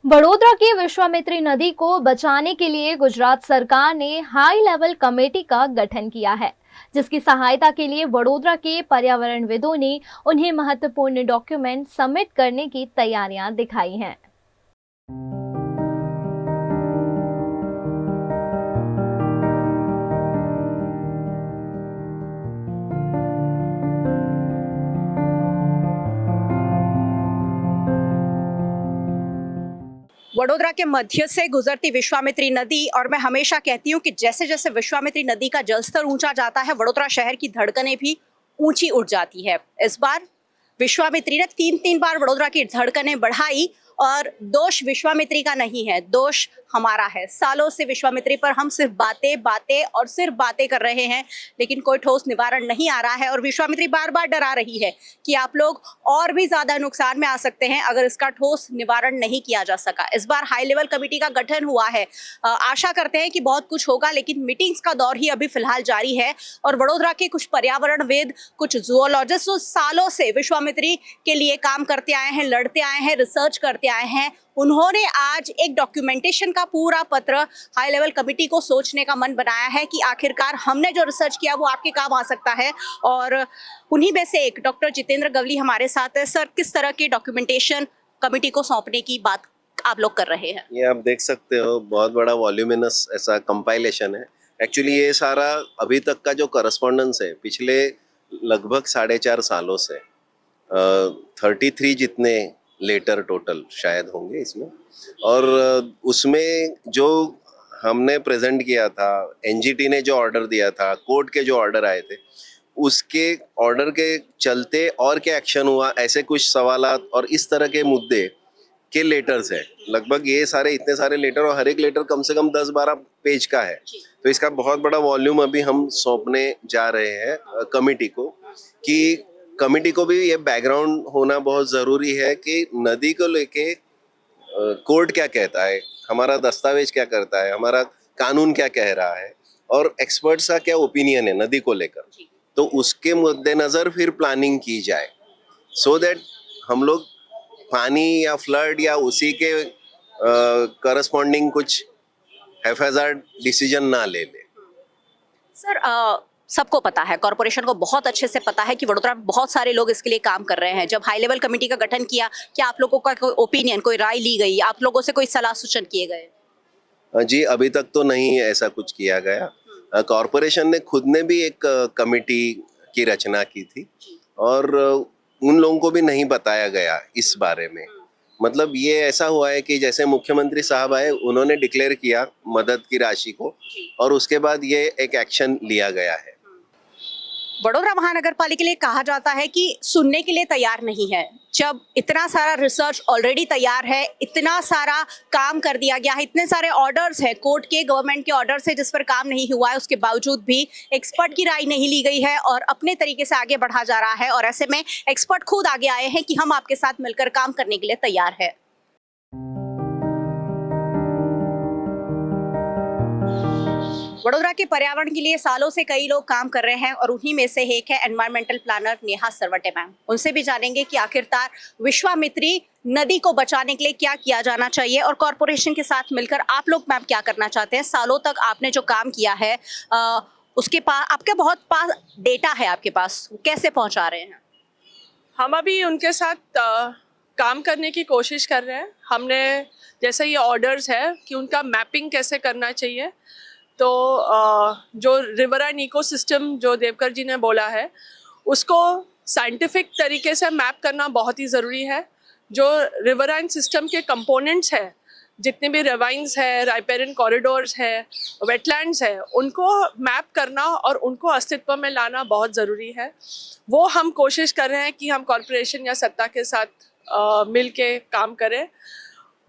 वडोदरा की विश्वामित्री नदी को बचाने के लिए गुजरात सरकार ने हाई लेवल कमेटी का गठन किया है, जिसकी सहायता के लिए वडोदरा के पर्यावरणविदों ने उन्हें महत्वपूर्ण डॉक्यूमेंट सबमिट करने की तैयारियां दिखाई हैं। वडोदरा के मध्य से गुजरती विश्वामित्री नदी, और मैं हमेशा कहती हूँ कि जैसे जैसे विश्वामित्री नदी का जलस्तर ऊंचा जाता है, वडोदरा शहर की धड़कनें भी ऊंची उठ जाती है। इस बार विश्वामित्री ने तीन बार वडोदरा की धड़कनें बढ़ाई, और दोष विश्वामित्री का नहीं है, दोष हमारा है। सालों से विश्वामित्री पर हम सिर्फ बातें बातें और सिर्फ बातें कर रहे हैं, लेकिन कोई ठोस निवारण नहीं आ रहा है। और विश्वामित्री बार बार डरा रही है कि आप लोग और भी ज्यादा नुकसान में आ सकते हैं अगर इसका ठोस निवारण नहीं किया जा सका। इस बार हाई लेवल कमेटी का गठन हुआ है। आशा करते हैं कि बहुत कुछ होगा, लेकिन मीटिंग्स का दौर ही अभी फिलहाल जारी है। और वडोदरा के कुछ पर्यावरणविद, कुछ जूलॉजिस्ट सालों से विश्वामित्री के लिए काम करते आए हैं, लड़ते आए हैं, रिसर्च करते आए हैं, उन्होंने आज एक डॉक्यूमेंटेशन का पूरा पत्र हाई लेवल कमेटी को सोचने का मन बनाया है कि आखिरकार हमने जो रिसर्च किया वो आपके काम आ सकता है। और उन्हीं में से एक डॉक्टर जितेंद्र गवली हमारे साथ है। सर, किस तरह की डॉक्यूमेंटेशन कमेटी को सौंपने की बात आप लोग कर रहे हैं? ये आप देख सकते हो, बहुत बड़ा वॉल्यूमिनस ऐसा कंपाइलेशन है। एक्चुअली ये सारा अभी तक का जो करस्पॉन्डेंस है पिछले लगभग 4.5 सालों से 33 जितने लेटर टोटल शायद होंगे इसमें। और उसमें जो हमने प्रेजेंट किया था, एनजीटी ने जो ऑर्डर दिया था, कोर्ट के जो ऑर्डर आए थे, उसके ऑर्डर के चलते और क्या एक्शन हुआ, ऐसे कुछ सवालात और इस तरह के मुद्दे के लेटर्स है। लगभग ये सारे इतने सारे लेटर, और हर एक लेटर कम से कम 10-12 पेज का है। तो इसका बहुत बड़ा वॉल्यूम अभी हम सौंपने जा रहे हैं कमेटी को, कि कमेटी को भी ये बैकग्राउंड होना बहुत ज़रूरी है कि नदी को लेके कोर्ट क्या कहता है, हमारा दस्तावेज क्या करता है, हमारा कानून क्या कह रहा है, और एक्सपर्ट्स का क्या ओपिनियन है नदी को लेकर। तो उसके मद्देनज़र फिर प्लानिंग की जाए, सो दैट हम लोग पानी या फ्लड या उसी के करस्पॉन्डिंग कुछ हैफेजार्ड डिसीजन ना ले ले। सर, सबको पता है, कॉर्पोरेशन को बहुत अच्छे से पता है कि वडोदरा में बहुत सारे लोग इसके लिए काम कर रहे हैं। जब हाई लेवल कमेटी का गठन किया, क्या आप लोगों का कोई ओपिनियन, कोई राय ली गई? आप लोगों से कोई सलाह सूचन किए गए? जी, अभी तक तो नहीं ऐसा कुछ किया गया। कॉर्पोरेशन ने खुद ने भी एक कमेटी की रचना की थी, और उन लोगों को भी नहीं बताया गया इस बारे में। मतलब ये ऐसा हुआ है कि जैसे मुख्यमंत्री साहब आए, उन्होंने डिक्लेयर किया मदद की राशि को, और उसके बाद ये एक एक्शन लिया गया है। वडोदरा महानगर पालिका के लिए कहा जाता है कि सुनने के लिए तैयार नहीं है। जब इतना सारा रिसर्च ऑलरेडी तैयार है, इतना सारा काम कर दिया गया है, इतने सारे ऑर्डर्स है, कोर्ट के, गवर्नमेंट के ऑर्डर्स है जिस पर काम नहीं हुआ है, उसके बावजूद भी एक्सपर्ट की राय नहीं ली गई है और अपने तरीके से आगे बढ़ा जा रहा है। और ऐसे में एक्सपर्ट खुद आगे आए हैं कि हम आपके साथ मिलकर काम करने के लिए तैयार है। वडोदरा के पर्यावरण के लिए सालों से कई लोग काम कर रहे हैं, और उन्हीं में से एक है environmental planner Neha Sarvate ma'am. उनसे भी जानेंगे कि आखिरकार विश्वामित्री नदी को बचाने के लिए क्या किया जाना चाहिए, और कॉर्पोरेशन के साथ मिलकर आप लोग मैम क्या करना चाहते हैं। सालों तक आपने जो काम किया है, उसके पास आपके बहुत पास डेटा है, आपके पास कैसे पहुंचा रहे हैं? हम अभी उनके साथ काम करने की कोशिश कर रहे हैं। हमने जैसे ये ऑर्डर्स है कि उनका मैपिंग कैसे करना चाहिए, तो जो रिवर एंड इकोसिस्टम जो देवकर जी ने बोला है, उसको साइंटिफिक तरीके से मैप करना बहुत ही ज़रूरी है। जो रिवर एंड सिस्टम के कंपोनेंट्स हैं, जितने भी रेवाइंस है, राइपेरियन कॉरिडोर्स है, वेटलैंड्स है, उनको मैप करना और उनको अस्तित्व में लाना बहुत ज़रूरी है। वो हम कोशिश कर रहे हैं कि हम कॉरपोरेशन या सत्ता के साथ मिल के काम करें।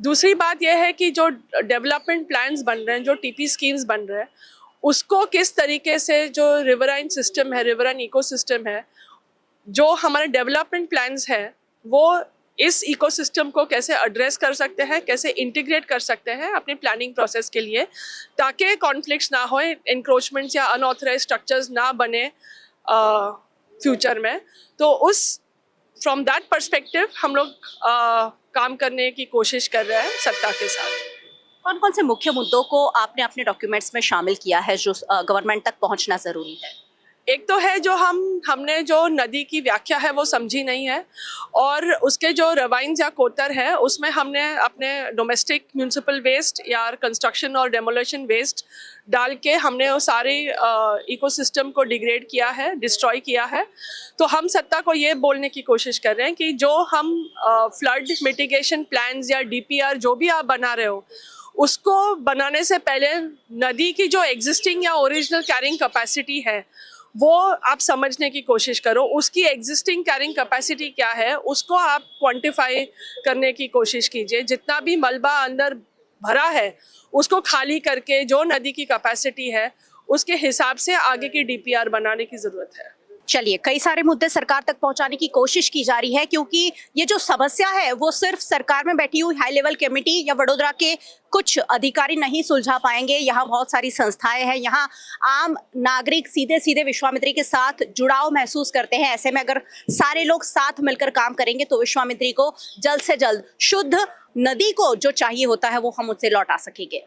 दूसरी बात यह है कि जो डेवलपमेंट प्लान्स बन रहे हैं, जो टीपी स्कीम्स बन रहे हैं, उसको किस तरीके से जो रिवराइन सिस्टम है, रिवराइन इकोसिस्टम है, जो हमारे डेवलपमेंट प्लान्स हैं, वो इस इकोसिस्टम को कैसे एड्रेस कर सकते हैं, कैसे इंटीग्रेट कर सकते हैं अपनी प्लानिंग प्रोसेस के लिए, ताकि कॉन्फ्लिक्ट्स ना हो, इंक्रोचमेंट्स या अनऑथराइज स्ट्रक्चर्स ना बने फ्यूचर में। तो उस फ्रॉम दैट पर्सपेक्टिव हम लोग काम करने की कोशिश कर रहा है सत्ता के साथ। कौन कौन से मुख्य मुद्दों को आपने अपने डॉक्यूमेंट्स में शामिल किया है जो गवर्नमेंट तक पहुंचना जरूरी है? एक तो है जो हमने जो नदी की व्याख्या है वो समझी नहीं है, और उसके जो रवाइंस या कोतर है उसमें हमने अपने डोमेस्टिक म्यूनिसिपल वेस्ट या कंस्ट्रक्शन और डेमोलेशन वेस्ट डाल के हमने वो सारे इकोसिस्टम को डिग्रेड किया है, डिस्ट्रॉय किया है। तो हम सत्ता को ये बोलने की कोशिश कर रहे हैं कि जो हम फ्लड मिटिगेशन प्लान्स या डीपीआर जो भी आप बना रहे हो, उसको बनाने से पहले नदी की जो एग्जिस्टिंग या ओरिजिनल कैरिंग कैपेसिटी है वो आप समझने की कोशिश करो। उसकी एग्जिस्टिंग कैरिंग कैपेसिटी क्या है उसको आप क्वांटिफाई करने की कोशिश कीजिए। जितना भी मलबा अंदर भरा है उसको खाली करके जो नदी की कैपेसिटी है उसके हिसाब से आगे की डीपीआर बनाने की ज़रूरत है। चलिए, कई सारे मुद्दे सरकार तक पहुंचाने की कोशिश की जा रही है, क्योंकि ये जो समस्या है वो सिर्फ सरकार में बैठी हुई हाई लेवल कमेटी या वडोदरा के कुछ अधिकारी नहीं सुलझा पाएंगे। यहाँ बहुत सारी संस्थाएं हैं, यहाँ आम नागरिक सीधे सीधे विश्वामित्री के साथ जुड़ाव महसूस करते हैं। ऐसे में अगर सारे लोग साथ मिलकर काम करेंगे तो विश्वामित्री को जल्द से जल्द शुद्ध नदी को जो चाहिए होता है वो हम उससे लौटा सकेंगे।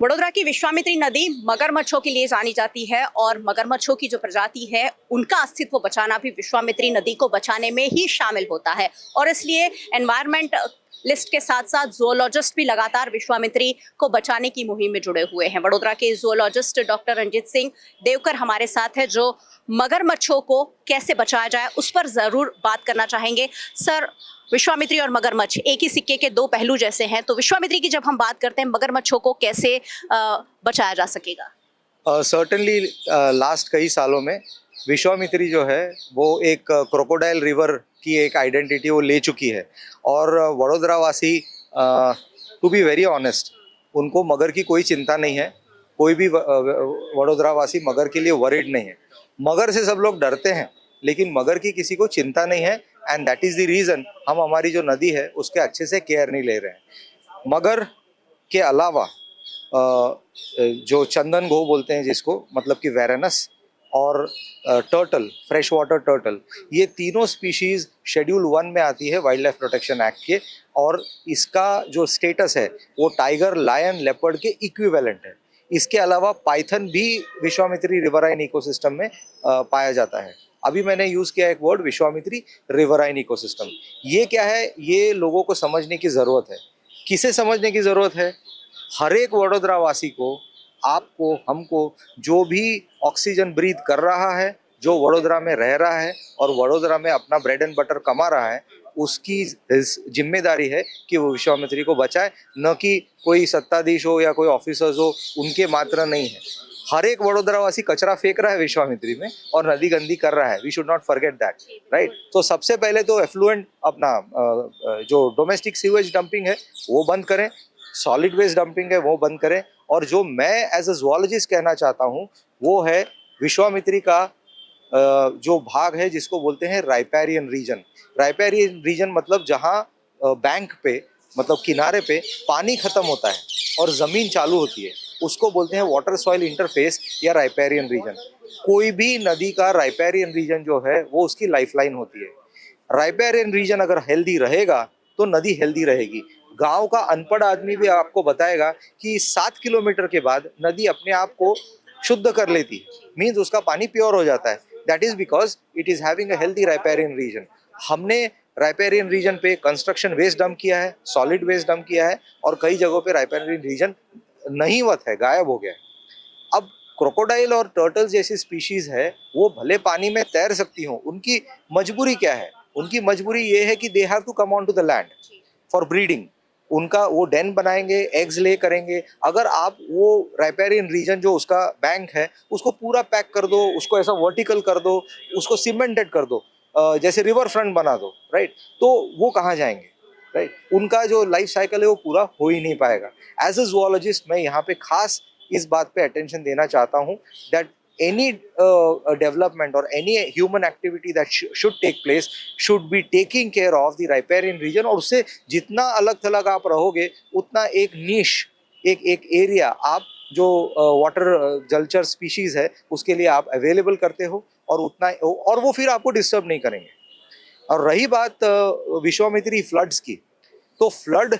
वडोदरा की विश्वामित्री नदी मगरमच्छों के लिए जानी जाती है, और मगरमच्छों की जो प्रजाति है उनका अस्तित्व बचाना भी विश्वामित्री नदी को बचाने में ही शामिल होता है। और इसलिए एनवायरमेंट लिस्ट के साथ साथ जूलॉजिस्ट भी लगातार विश्वामित्री को बचाने की मुहिम में जुड़े हुए हैं। वडोदरा के जूलॉजिस्ट डॉक्टर रंजीत सिंह देवकर हमारे साथ है, जो मगरमच्छों को कैसे बचाया जाए उस पर जरूर बात करना चाहेंगे। सर, विश्वामित्री और मगरमच्छ एक ही सिक्के के दो पहलू जैसे हैं, तो विश्वामित्री की जब हम बात करते हैं मगरमच्छों को कैसे बचाया जा सकेगा? सर्टेनली लास्ट कई सालों में विश्वामित्री जो है वो एक क्रोकोडाइल रिवर की एक आइडेंटिटी वो ले चुकी है, और वडोदरा वासी टू बी वेरी ऑनेस्ट उनको मगर की कोई चिंता नहीं है। कोई भी वडोदरा वासी मगर के लिए वरीड नहीं है। मगर से सब लोग डरते हैं लेकिन मगर की किसी को चिंता नहीं है, and that is the reason हम हमारी जो नदी है उसके अच्छे से केयर नहीं ले रहे हैं। मगर के अलावा जो चंदन घो बोलते हैं जिसको, मतलब कि वेरेनस और टर्टल, फ्रेश वाटर टर्टल, ये तीनों स्पीशीज़ शेड्यूल 1 में आती है वाइल्ड लाइफ प्रोटेक्शन एक्ट के, और इसका जो स्टेटस है वो टाइगर, लायन, लेपर्ड के इक्विवेलेंट है। इसके अलावा पाइथन भी विश्वामित्री रिवराइन इकोसिस्टम में पाया जाता है। अभी मैंने यूज़ किया एक वर्ड, विश्वामित्री रिवराइन इकोसिस्टम। ये क्या है, ये लोगों को समझने की ज़रूरत है। किसे समझने की ज़रूरत है? हर एक वडोदरा वासी को, आपको, हमको, जो भी ऑक्सीजन ब्रीथ कर रहा है, जो वडोदरा में रह रहा है और वडोदरा में अपना ब्रेड एंड बटर कमा रहा है, उसकी जिम्मेदारी है कि वो विश्वामित्री को बचाए। न कि कोई सत्ताधीश हो या कोई ऑफिसर्स हो, उनके मात्र नहीं है। हर एक वडोदरा वासी कचरा फेंक रहा है विश्वामित्री में और नदी गंदी कर रहा है। We should not forget that, right? तो सबसे पहले तो एफ्लुएंट अपना जो डोमेस्टिक सीवेज डंपिंग है वो बंद करें, सॉलिड वेस्ट डंपिंग है वो बंद करें। और जो मैं एज अ जूलॉजिस्ट कहना चाहता हूँ वो है विश्वामित्री का जो भाग है जिसको बोलते हैं राइपेरियन रीजन। राइपेरियन रीजन मतलब जहाँ बैंक पे, मतलब किनारे पे पानी खत्म होता है और ज़मीन चालू होती है, उसको बोलते हैं वाटर सॉइल इंटरफेस या राइपेरियन रीजन। कोई भी नदी का राइपेरियन रीजन जो है वो उसकी लाइफलाइन होती है। राइपेरियन रीजन अगर हेल्दी रहेगा तो नदी हेल्दी रहेगी। गांव का अनपढ़ आदमी भी आपको बताएगा कि 7 किलोमीटर के बाद नदी अपने आप को शुद्ध कर लेती है, मीन्स उसका पानी प्योर हो जाता है। That is because it is having a healthy riparian region. हमने राइपेरियन रीजन पे कंस्ट्रक्शन वेस्ट डंप किया है, सॉलिड वेस्ट डंप किया है, और कई जगहों पे राइपेरियन रीजन नहींवत है, गायब हो गया है। अब क्रोकोडाइल और टर्टल जैसी स्पीशीज है वो भले पानी में तैर सकती हों, उनकी मजबूरी क्या है? उनकी मजबूरी ये है कि they have to come on to the land for breeding. उनका वो डेन बनाएंगे, एग्स ले करेंगे। अगर आप वो राइपेरियन रीजन जो उसका बैंक है उसको पूरा पैक कर दो, उसको ऐसा वर्टिकल कर दो, उसको सीमेंटेड कर दो, जैसे रिवर फ्रंट बना दो, राइट? तो वो कहाँ जाएंगे, राइट? उनका जो लाइफ साइकिल है वो पूरा हो ही नहीं पाएगा। एज अ जूलॉजिस्ट मैं यहाँ पे खास इस बात पे अटेंशन देना चाहता हूँ that any development or any human activity that should take place should be taking care of the riparian region. और उससे जितना अलग थलग आप रहोगे उतना एक niche, एक एरिया आप जो वाटर जलचर स्पीशीज है उसके लिए आप अवेलेबल करते हो, और उतना, और वो फिर आपको डिस्टर्ब नहीं करेंगे। और रही बात विश्वामित्री फ्लड्स की, तो फ्लड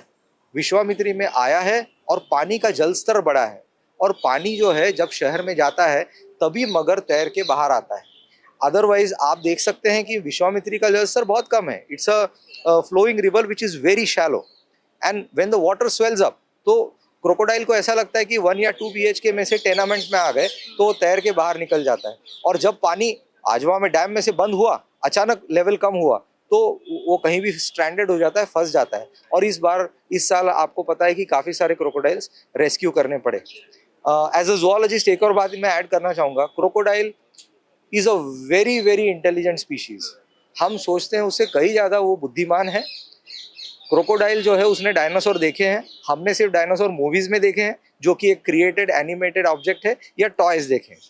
विश्वामित्री में आया है और पानी का जल स्तर बढ़ा है, और पानी जो है जब शहर में जाता है तभी मगर तैर के बाहर आता है। अदरवाइज आप देख सकते हैं कि विश्वामित्री का जल स्तर बहुत कम है। It's a flowing river which is very shallow, and when the water swells up तो क्रोकोडाइल को ऐसा लगता है कि 1 या 2 BHK में से टेनामेंट में आ गए तो वो तैर के बाहर निकल जाता है। और जब पानी आजवा में डैम में से बंद हुआ, अचानक लेवल कम हुआ, तो वो कहीं भी स्ट्रैंडेड हो जाता है, फंस जाता है। और इस साल आपको पता है कि काफ़ी सारे क्रोकोडाइल्स रेस्क्यू करने पड़े। एज अ जूलॉजिस्ट एक और बात मैं ऐड करना चाहूँगा, crocodile is a very very intelligent species. हम सोचते हैं उससे कहीं ज़्यादा वो बुद्धिमान है। क्रोकोडाइल जो है उसने डायनासोर देखे हैं, हमने सिर्फ डायनासोर मूवीज़ में देखे हैं जो कि एक क्रिएटेड एनिमेटेड ऑब्जेक्ट है, या टॉयज देखे हैं।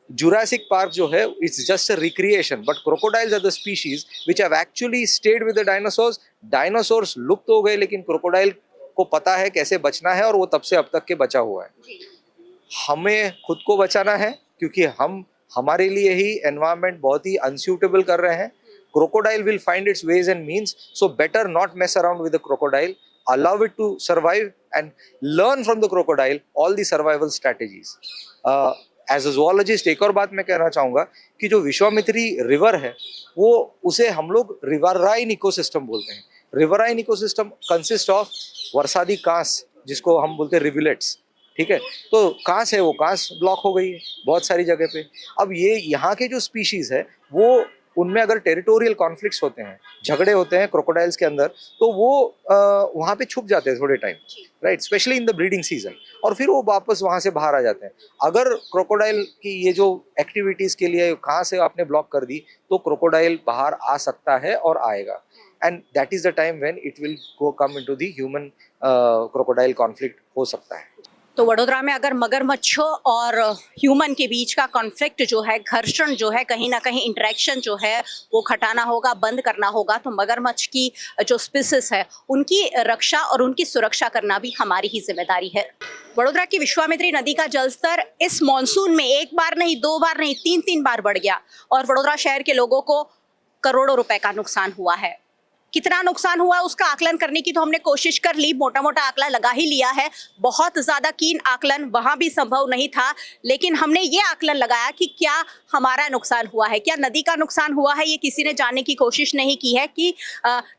जुरासिक पार्क जो है it's just a recreation, but crocodiles are the species which have actually stayed with the dinosaurs. Dinosaurs लुप्त हो गए, लेकिन क्रोकोडाइल को पता है कैसे बचना है, और वो तब से अब तक के बचा हुआ है। हमें खुद को बचाना है, क्योंकि हम हमारे लिए ही एनवायरनमेंट बहुत ही अनसूटेबल कर रहे हैं। Crocodile will find its ways and means, so better not mess around with the crocodile. Allow it to survive and learn from the crocodile all the survival strategies. As a zoologist एक और बात मैं कहना चाहूँगा कि जो Vishwamitri river है वो उसे हम लोग रिवराइन इकोसिस्टम बोलते हैं। रिवराइन इकोसिस्टम कंसिस्ट ऑफ वर्षादी कांस, जिसको हम बोलते हैं रिविलेट्स, ठीक है। तो कांस है, वो कांस ब्लॉक हो गई है बहुत सारी जगह पे। अब ये यहाँ के जो स्पीशीज है वो, उनमें अगर टेरिटोरियल कॉन्फ्लिक्ट्स होते हैं, झगड़े होते हैं क्रोकोडाइल्स के अंदर, तो वो वहाँ पे छुप जाते हैं थोड़े time, right, specially in the breeding season, और फिर वो वापस वहाँ से बाहर आ जाते हैं। अगर क्रोकोडाइल की ये जो एक्टिविटीज़ के लिए कहाँ से आपने ब्लॉक कर दी, तो क्रोकोडाइल बाहर आ सकता है और आएगा, and that is the time when it will go come into the human crocodile conflict हो सकता है। तो वडोदरा में अगर मगरमच्छों और ह्यूमन के बीच का कॉन्फ्लिक्ट जो है, घर्षण जो है, कहीं ना कहीं इंटरेक्शन जो है वो घटाना होगा, बंद करना होगा, तो मगरमच्छ की जो स्पीसीज है उनकी रक्षा और उनकी सुरक्षा करना भी हमारी ही जिम्मेदारी है। वडोदरा की विश्वामित्री नदी का जलस्तर इस मॉनसून में 1 बार नहीं, 2 बार नहीं, 3 बार बढ़ गया, और वडोदरा शहर के लोगों को करोड़ों रुपए का नुकसान हुआ है। कितना नुकसान हुआ उसका आकलन करने की तो हमने कोशिश कर ली, मोटा मोटा आंकड़ा लगा ही लिया है। बहुत ज़्यादा कीन आकलन वहाँ भी संभव नहीं था, लेकिन हमने ये आकलन लगाया कि क्या हमारा नुकसान हुआ है, क्या नदी का नुकसान हुआ है। ये किसी ने जानने की कोशिश नहीं की है कि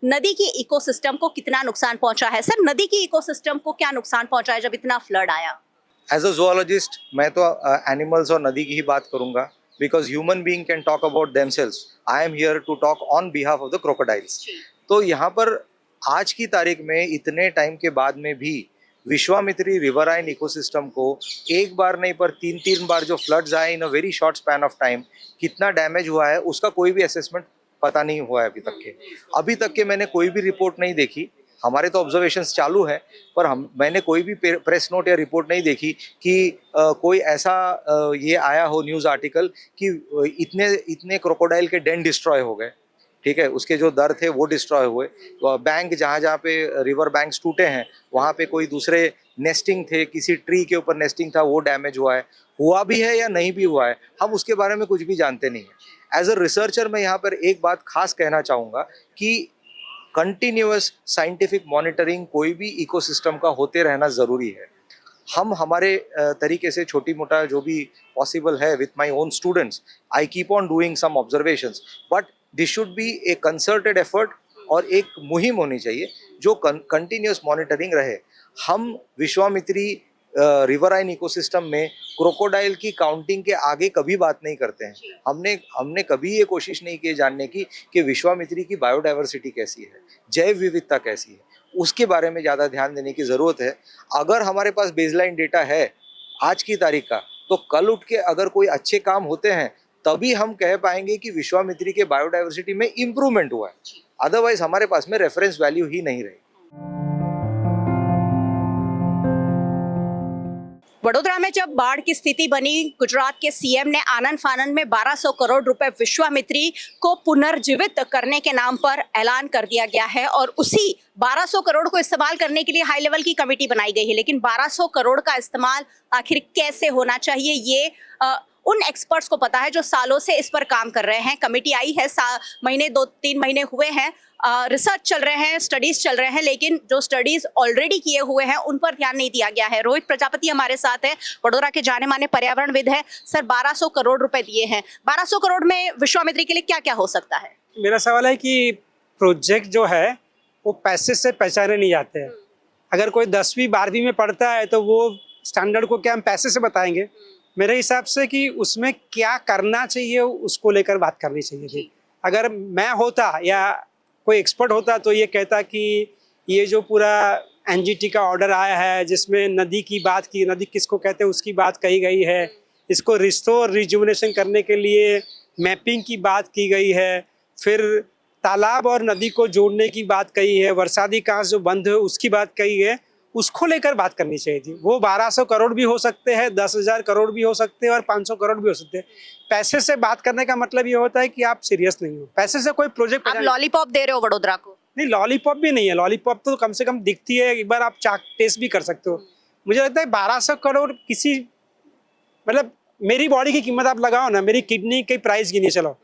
नदी की इकोसिस्टम को कितना नुकसान पहुँचा है। सर, नदी की इकोसिस्टम को क्या नुकसान पहुँचा है जब इतना फ्लड आया? एज अ जूलॉजिस्ट मैं तो एनिमल्स और नदी की ही बात करूँगा, because human being can talk about themselves. I am here to talk on behalf of the crocodiles. तो यहाँ पर आज की तारीख में इतने टाइम के बाद में भी विश्वामित्री रिवराइन इकोसिस्टम को एक बार नहीं पर 3 बार जो फ्लड्स आए in a very short span of time, कितना डैमेज हुआ है उसका कोई भी असेसमेंट पता नहीं हुआ है अभी तक के मैंने कोई भी रिपोर्ट नहीं देखी। हमारे तो ऑब्जर्वेशंस चालू है, पर मैंने कोई भी प्रेस नोट या रिपोर्ट नहीं देखी कि कोई ऐसा ये आया हो न्यूज़ आर्टिकल कि इतने क्रोकोडाइल के डेन डिस्ट्रॉय हो गए, ठीक है, उसके जो दर थे वो डिस्ट्रॉय हुए। बैंक जहाँ पे रिवर बैंक्स टूटे हैं वहाँ पे कोई दूसरे नेस्टिंग थे, किसी ट्री के ऊपर नेस्टिंग था, वो डैमेज हुआ भी है या नहीं भी हुआ है, हम उसके बारे में कुछ भी जानते नहीं है। एज अ रिसर्चर मैं यहाँ पर एक बात खास कहना चाहूँगा कि कंटिन्यूअस साइंटिफिक मॉनिटरिंग कोई भी इकोसिस्टम का होते रहना ज़रूरी है। हम हमारे तरीके से छोटी मोटा जो भी पॉसिबल है with my own students, I keep on doing some observations, but this should be a concerted effort, और एक मुहिम होनी चाहिए जो कंटिन्यूअस मॉनिटरिंग रहे। हम विश्वामित्री रिवराइन इकोसिस्टम में क्रोकोडाइल की काउंटिंग के आगे कभी बात नहीं करते हैं। हमने कभी ये कोशिश नहीं की जानने की कि विश्वामित्री की बायोडाइवर्सिटी कैसी है, जैव विविधता कैसी है, उसके बारे में ज़्यादा ध्यान देने की ज़रूरत है। अगर हमारे पास बेसलाइन डेटा है आज की तारीख का, तो कल उठ के अगर कोई अच्छे काम होते हैं तभी हम कह पाएंगे कि विश्वामित्री के बायोडाइवर्सिटी में इम्प्रूवमेंट हुआ है, अदरवाइज हमारे पास में रेफरेंस वैल्यू ही नहीं रही। वडोदरा में जब बाढ़ की स्थिति बनी, गुजरात के सीएम ने आनन फानन में 1200 करोड़ रुपए विश्वामित्री को पुनर्जीवित करने के नाम पर ऐलान कर दिया गया है और उसी 1200 करोड़ को इस्तेमाल करने के लिए हाई लेवल की कमेटी बनाई गई है। लेकिन 1200 करोड़ का इस्तेमाल आखिर कैसे होना चाहिए, ये उन एक्सपर्ट्स को पता है जो सालों से इस पर काम कर रहे हैं। कमेटी आई है, 2-3 महीने हुए हैं, रिसर्च चल रहे हैं, स्टडीज चल रहे हैं, लेकिन जो स्टडीज ऑलरेडी किए हुए हैं उन पर ध्यान नहीं दिया गया है। रोहित प्रजापति हमारे साथ है, वडोदरा के जाने माने पर्यावरणविद है। सर, 1200 करोड़ रुपए दिए हैं, 1200 करोड़ में विश्वामित्री के लिए क्या क्या हो सकता है? मेरा सवाल है कि प्रोजेक्ट जो है वो पैसे से पहचाने नहीं जाते हैं। अगर कोई 10वीं 12वीं में पढ़ता है तो वो स्टैंडर्ड को क्या हम पैसे से बताएंगे? मेरे हिसाब से कि उसमें क्या करना चाहिए उसको लेकर बात करनी चाहिए थी। अगर मैं होता या कोई एक्सपर्ट होता तो ये कहता कि ये जो पूरा एनजीटी का ऑर्डर आया है जिसमें नदी की बात की, नदी किसको कहते हैं उसकी बात कही गई है, इसको रिस्टोर रिजुविनेशन करने के लिए मैपिंग की बात की गई है, फिर तालाब और नदी को जोड़ने की बात कही है, वर्षादी कांस जो बंद है उसकी बात कही है, उसको लेकर बात करनी चाहिए थी। वो 1200 करोड़ भी हो सकते हैं, 10,000 करोड़ भी हो सकते हैं और 500 करोड़ भी हो सकते हैं। पैसे से बात करने का मतलब ये होता है कि आप सीरियस नहीं हो। पैसे से कोई प्रोजेक्ट आप लॉलीपॉप दे रहे हो वडोदरा को? नहीं, लॉलीपॉप भी नहीं है। लॉलीपॉप तो कम से कम दिखती है, एक बार आप टेस्ट भी कर सकते हो। मुझे लगता है 1200 करोड़ किसी, मतलब मेरी बॉडी की कीमत आप लगाओ ना, मेरी किडनी की प्राइस गिनिए, चलो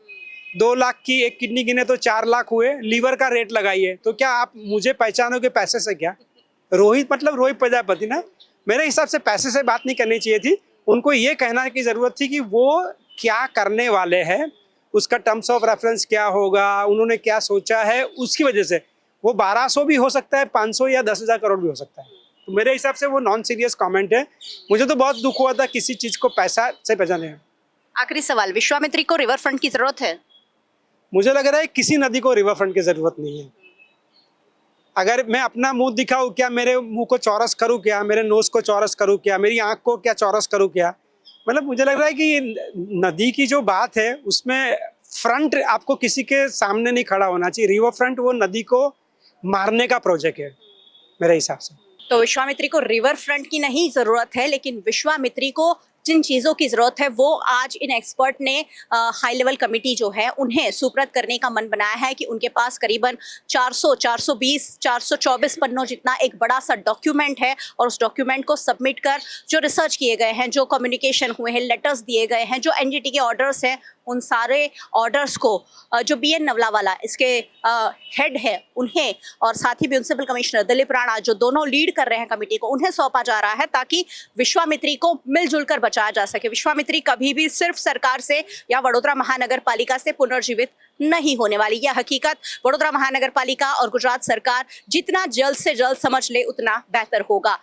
2 लाख की एक किडनी गिने तो 4 लाख हुए, लीवर का रेट लगाइए, तो क्या आप मुझे पहचानोगे पैसे से? क्या रोहित प्रजापति ना, मेरे हिसाब से पैसे से बात नहीं करनी चाहिए थी। उनको ये कहना की जरूरत थी कि वो क्या करने वाले हैं, उसका टर्म्स ऑफ रेफरेंस क्या होगा, उन्होंने क्या सोचा है, उसकी वजह से वो 1200 भी हो सकता है, 500 या 10,000 करोड़ भी हो सकता है। तो मेरे हिसाब से वो नॉन सीरियस कमेंट है। मुझे तो बहुत दुख हुआ था किसी चीज को पैसा से पहचाने। आखिरी सवाल, विश्वामित्री को रिवर फ्रंट की जरूरत है? मुझे लग रहा है किसी नदी को रिवर फ्रंट की जरूरत नहीं है। अगर मैं अपना मुंह दिखाऊं क्या, मेरे मुंह को चौरस करूं क्या, मेरे नोज को चौरस करूं क्या, मेरी आंख को क्या चौरस करूं क्या, मतलब मुझे लग रहा है कि नदी की जो बात है उसमें फ्रंट आपको किसी के सामने नहीं खड़ा होना चाहिए। रिवर फ्रंट वो नदी को मारने का प्रोजेक्ट है मेरे हिसाब से। तो विश्वामित्री को रिवर फ्रंट की नहीं जरूरत है, लेकिन विश्वामित्री को जिन चीज़ों की ज़रूरत है वो आज इन एक्सपर्ट ने हाई लेवल कमेटी जो है उन्हें सुप्रत करने का मन बनाया है कि उनके पास करीबन 420, 424 पन्नों जितना एक बड़ा सा डॉक्यूमेंट है और उस डॉक्यूमेंट को सबमिट कर जो रिसर्च किए गए हैं, जो कम्युनिकेशन हुए हैं, लेटर्स दिए गए हैं, जो एनजीटी के ऑर्डर्स हैं, उन सारे ऑर्डर्स को जो बीएन नवलावाला इसके हेड है उन्हें और साथ ही म्यूनिसिपल कमिश्नर दिलीप राणा जो दोनों लीड कर रहे हैं कमेटी को, उन्हें सौंपा जा रहा है ताकि विश्वामित्री को मिलजुल कर बचाया जा सके। विश्वामित्री कभी भी सिर्फ सरकार से या वडोदरा महानगर पालिका से पुनर्जीवित नहीं होने वाली। यह हकीकत वडोदरा महानगर पालिका और गुजरात सरकार जितना जल्द से जल्द समझ ले उतना बेहतर होगा।